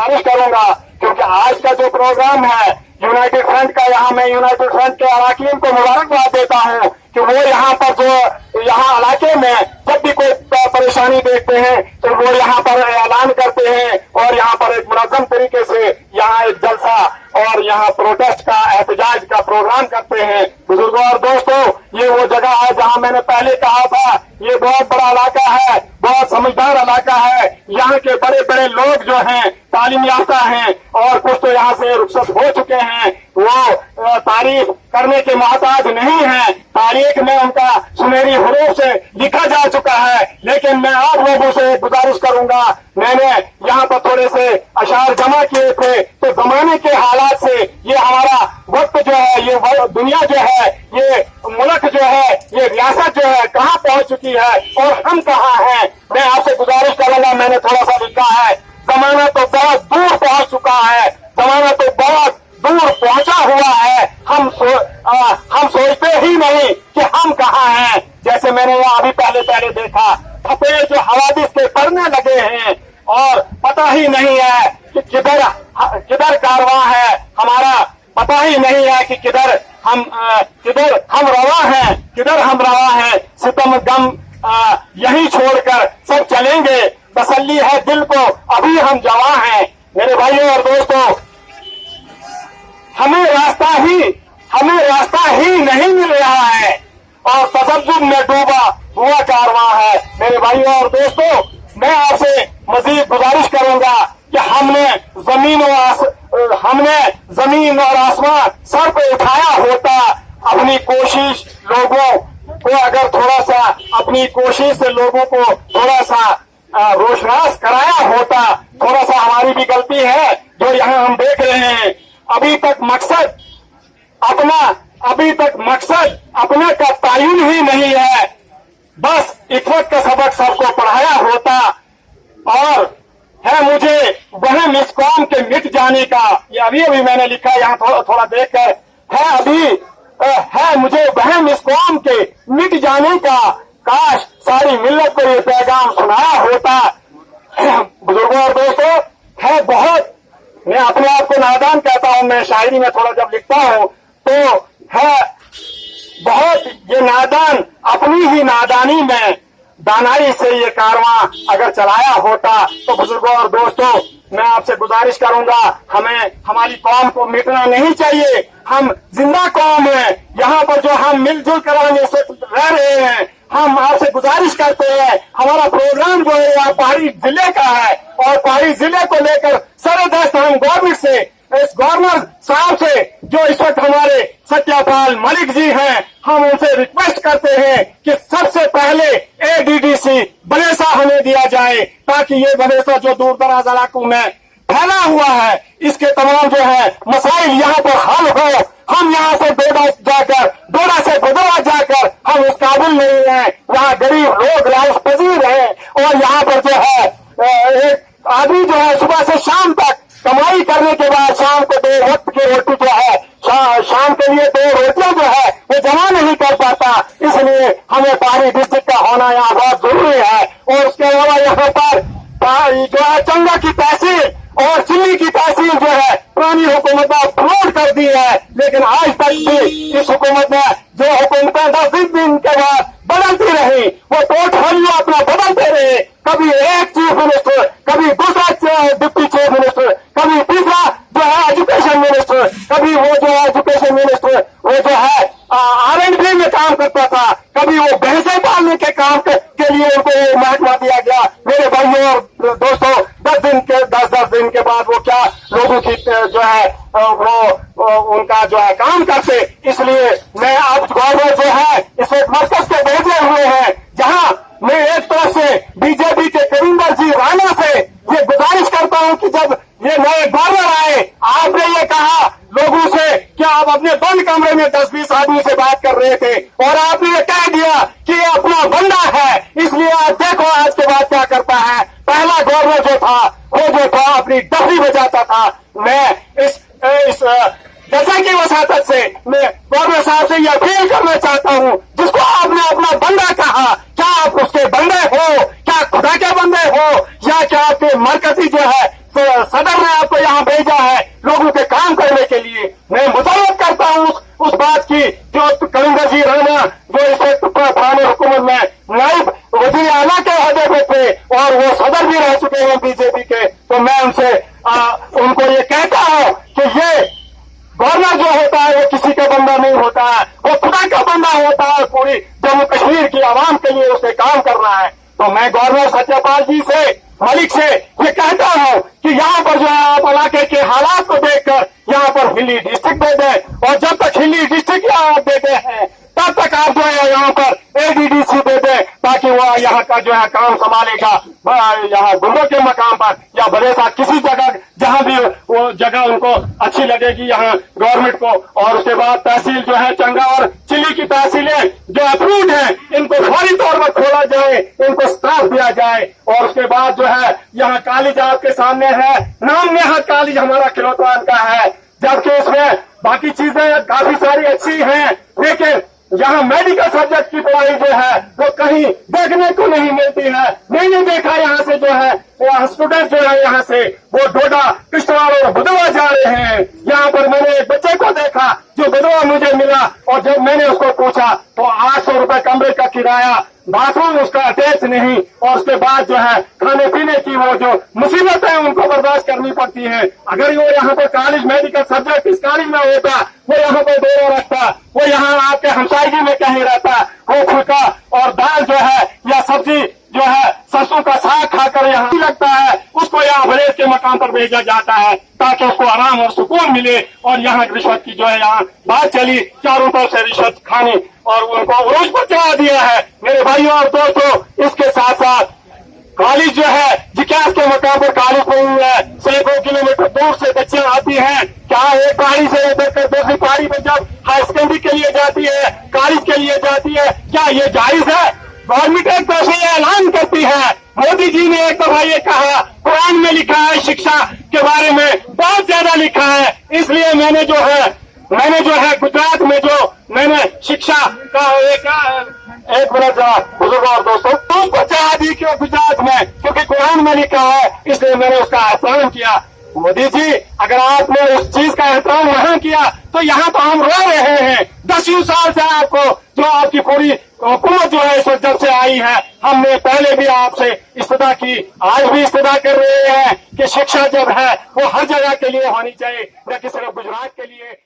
गुजारिश करूंगा, क्योंकि आज का जो प्रोग्राम है यूनाइटेड फ्रंट का, यहाँ मैं यूनाइटेड फ्रंट के अरकान को मुबारकबाद देता हूँ कि वो यहाँ पर जो यहाँ इलाके में जब भी कोई परेशानी देखते हैं तो वो यहाँ पर ऐलान करते हैं और यहाँ पर एक मुनज़्ज़म तरीके से यहाँ एक जलसा और यहाँ प्रोटेस्ट का, एहतजाज का प्रोग्राम करते हैं। बुजुर्गों और दोस्तों, ये वो जगह है जहाँ मैंने पहले कहा था ये बहुत बड़ा इलाका है, बहुत समझदार इलाका है। यहाँ के बड़े बड़े लोग जो हैं तालीम याफ्ता हैं और कुछ तो यहाँ से रुखसत हो चुके हैं, वो तारीफ करने के मोहताज नहीं है, तारीख में उनका सुनहरी हरूफ से लिखा जा चुका है। लेकिन मैं आप लोगों से गुजारिश करूंगा, मैंने यहाँ पर थोड़े से अशार जमा किए थे, तो जमाने के हालात से ये हमारा वक्त जो है, ये दुनिया जो है, ये मुल्क जो है, ये रियासत जो है कहाँ पहुंच चुकी है और हम कहाँ हैं। मैं आपसे गुजारिश करूंगा, मैंने थोड़ा सा लिखा है, जमाना तो बहुत दूर पहुंच चुका है, जमाना तो बहुत दूर पहुंचा हुआ है, हम सोचते ही नहीं कि हम कहाँ हैं। जैसे मैंने यहाँ अभी पहले देखा, थपेड़ जो हवादिस के पड़ने लगे हैं और पता ही नहीं है कि किधर कारवां है हमारा, पता ही नहीं है कि किधर हम रवा हैं। सितम गम यही छोड़कर सब चलेंगे, तसल्ली है दिल को अभी हम जवां हैं। मेरे भाइयों और दोस्तों, हमें रास्ता ही नहीं मिल रहा है और तसब्जुब में डूबा हुआ कारवां है। मेरे भाइयों और दोस्तों, मैं आपसे मजीद गुजारिश करूंगा कि हमने जमीन और आसमान सर पे उठाया होता, अपनी कोशिश लोगों को अगर थोड़ा सा अपनी कोशिश से लोगों को थोड़ा सा रोशनास कराया होता। थोड़ा सा हमारी भी गलती है जो यहाँ हम देख रहे हैं। अभी तक मकसद अपना का तयन ही नहीं है, बस इफ़्फ़त का सबक सबको पढ़ाया होता। और है मुझे वहम इस कौम के मिट जाने का, ये अभी मैंने लिखा यहाँ थोड़ा देख कर, है मुझे वहम इस कौम के मिट जाने का, काश सारी मिल्लत को ये पैगाम सुनाया होता। बुजुर्गों और दोस्तों, है बहुत, मैं अपने आप को नादान कहता हूँ, मैं शायरी में थोड़ा जब लिखता हूँ तो है बहुत ये नादान अपनी ही नादानी में दानाई से ये कारवां अगर चलाया होता। तो बुजुर्गों और दोस्तों, मैं आपसे गुजारिश करूंगा, हमें हमारी कौम को मिटना नहीं चाहिए। हम जिंदा कौम है, यहाँ पर जो हम मिलजुल कर रह रहे हैं। हम आपसे गुजारिश करते हैं, हमारा प्रोग्राम जो है यहाँ पहाड़ी जिले का है और पहाड़ी जिले को लेकर सरदस्त हम गवर्नमेंट से, इस गवर्नर साहब से जो इस वक्त हमारे सत्यापाल मलिक जी हैं, हम उनसे रिक्वेस्ट करते हैं कि सबसे पहले एडीडीसी बनेसा हमें दिया जाए, ताकि ये बनेसा जो दूर दराज इलाकों में फैला हुआ है, इसके तमाम जो है मसाइल यहाँ पर हल हो। हम यहाँ से डोडा से बदला जाकर हम उस काबिल नहीं है, यहाँ गरीब लोग राइस पजीर है और यहाँ पर जो है एक आदमी जो है सुबह से शाम तक कमाई करने के बाद शाम को 2 वक्त की रोटी जो है, शाम के लिए 2 रोटियां जो है वो जमा नहीं कर पाता। इसलिए हमें पहाड़ी डिस्ट्रिक्ट का होना यहाँ बहुत जरूरी है। और उसके अलावा यहाँ पर जो है चंगा की तहसील और चिल्ली की तहसील जो है पुरानी हुकूमत ने अपलोड कर दी है, लेकिन आज तक भी इस हुकूमत ने जो हुकूमतें 10 दिन के बाद बदलती रही, वो पोर्टफोलियो अपना बदलते रहे। कभी एक चीफ मिनिस्टर, कभी दूसरा डिप्टी चीफ मिनिस्टर, कभी तीसरा जो है एजुकेशन मिनिस्टर, कभी वो जो है एजुकेशन मिनिस्टर वो जो है R&D में काम करता था, कभी वो भैंसे पालने के काम के लिए उनको महकमा दिया गया। मेरे भाइयों और दोस्तों, 10 दिन के बाद वो क्या लोगों की जो है वो उनका जो है काम करते। इसलिए मैं अब गवर्नर जो है इस मरकज के भेजे हुए हैं, जहां मैं एक तरफ से बीजेपी के कविंदर जी राणा से ये गुजारिश करता हूं कि जब ये नए गवर्नर आए, आपने ये कहा लोगों से कि आप अपने बंद कमरे में 10-20 आदमी से बात कर रहे थे और आपने ये कह दिया कि ये अपना बंदा है। इसलिए आप देखो आज के बाद क्या करता है। पहला गवर्नर जो था वो अपनी डफरी बजाता था। मैं इस जैसा की वसातत से मैं गवर्नर साहब से ये अपील करना चाहता हूँ, जिसको आपने अपना बंदा कहा, क्या आप उसके बंदे हो, क्या खुदा के बंदे हो, या क्या आपके मरकजी जो है सदर ने जो कलिंदर जी राणा जो इस वक्त पुरानी हुकूमत में नाइब वजीर आला के अहदे पे थे और वो सदर भी रह चुके हैं बीजेपी के, तो मैं उनसे उनको ये कहता हूं कि ये गवर्नर जो होता है वो किसी का बंदा नहीं होता है, वो खुदा का बंदा होता है। पूरी जम्मू कश्मीर की आवाम के लिए उसे काम करना है। तो मैं गवर्नर सत्यपाल जी से, मलिक से ये कहता हूं कि यहाँ पर जो है आप इलाके के हालात को देखकर यहाँ पर हिली डिस्ट्रिक्ट दे दें, और जब तक हिली डिस्ट्रिक्ट आप देते हैं तब तक आप जो है यहाँ पर एडीडीसी दे दें, ताकि वो यहाँ का जो है काम संभालेगा यहाँ गुंडों के मकाम पर या बरेसा किसी जगह जहाँ भी वो जगह उनको अच्छी लगेगी यहाँ गवर्नमेंट को। और उसके बाद तहसील जो है चंगा और चिल्ली की तहसीलें जो अप्रूव्ड है इनको फौरी तौर पर खोला जाए, इनको स्टाफ दिया जाए। और उसके बाद जो है यहाँ कॉलेज आपके सामने है, नाम नेहा कॉलेज हमारा खिलौतवान का है, जबकि इसमें बाकी चीजें काफी सारी अच्छी हैं, लेकिन यहाँ मेडिकल सब्जेक्ट की पढ़ाई जो है वो कहीं देखने को नहीं मिलती है। मैंने देखा यहाँ से जो है स्टूडेंट जो है यहाँ से वो डोडा, किश्तवाड़ और भदोही जा रहे हैं। यहाँ पर मैंने एक बच्चे को देखा जो भदोही मुझे मिला, और जब मैंने उसको पूछा तो 800 रुपए कमरे का किराया, बाथरूम उसका अटैच नहीं, और उसके बाद जो है खाने पीने की वो जो मुसीबत है उनको बर्दाश्त करनी पड़ती है। अगर वो यहाँ पर कॉलेज मेडिकल सब्जेक्ट इस कॉलेज में होता, वो यहाँ पर डेरा रखता, वो यहाँ आपके हमसायगी में कहीं रहता, वो फुल्का और दाल जो है या सब्जी जो है सरसों का साग खाकर यहाँ लगता है, उसको यहाँ बरेस के मकाम पर भेजा जाता है ताकि उसको आराम और सुकून मिले। और यहाँ रिश्वत की जो है यहाँ बात चली, चारों तरफ से रिश्वत खानी और उनको उरूज पर चढ़ा दिया है। मेरे भाइयों और दोस्तों, इसके साथ साथ कॉलेज जो है जिज्ञास के मकाम पर कॉलेज नहीं है, सैकड़ों किलोमीटर दूर से बच्चियां आती हैं। क्या एक पहाड़ी से उतर कर दूसरी पहाड़ी पर जब हाई सेकेंडरी के लिए जाती है, कॉलेज के लिए जाती है, क्या ये जायज है? गवर्नमेंट एक तरफ से ऐलान करती है, मोदी जी ने एक दफा ये कहा, कुरान में लिखा है शिक्षा के बारे में बहुत ज्यादा लिखा है, इसलिए मैंने जो है गुजरात में जो मैंने शिक्षा का एक मिनट बुजुर्ग और दोस्तों उसको चाह दी कि गुजरात में, क्योंकि कुरान में लिखा है, इसलिए मैंने उसका एहतराम किया। मोदी जी, अगर आपने उस चीज का एहतराम यहाँ किया तो यहाँ तो हम रो रहे हैं। 10 साल से आपको जो आपकी पूरी हुकूमत जो है इस वक्त जब से आई है, हमने पहले भी आपसे इस्तदा की, आज भी इस्तदा कर रहे हैं कि शिक्षा जब है वो हर जगह के लिए होनी चाहिए, न कि सिर्फ गुजरात के लिए।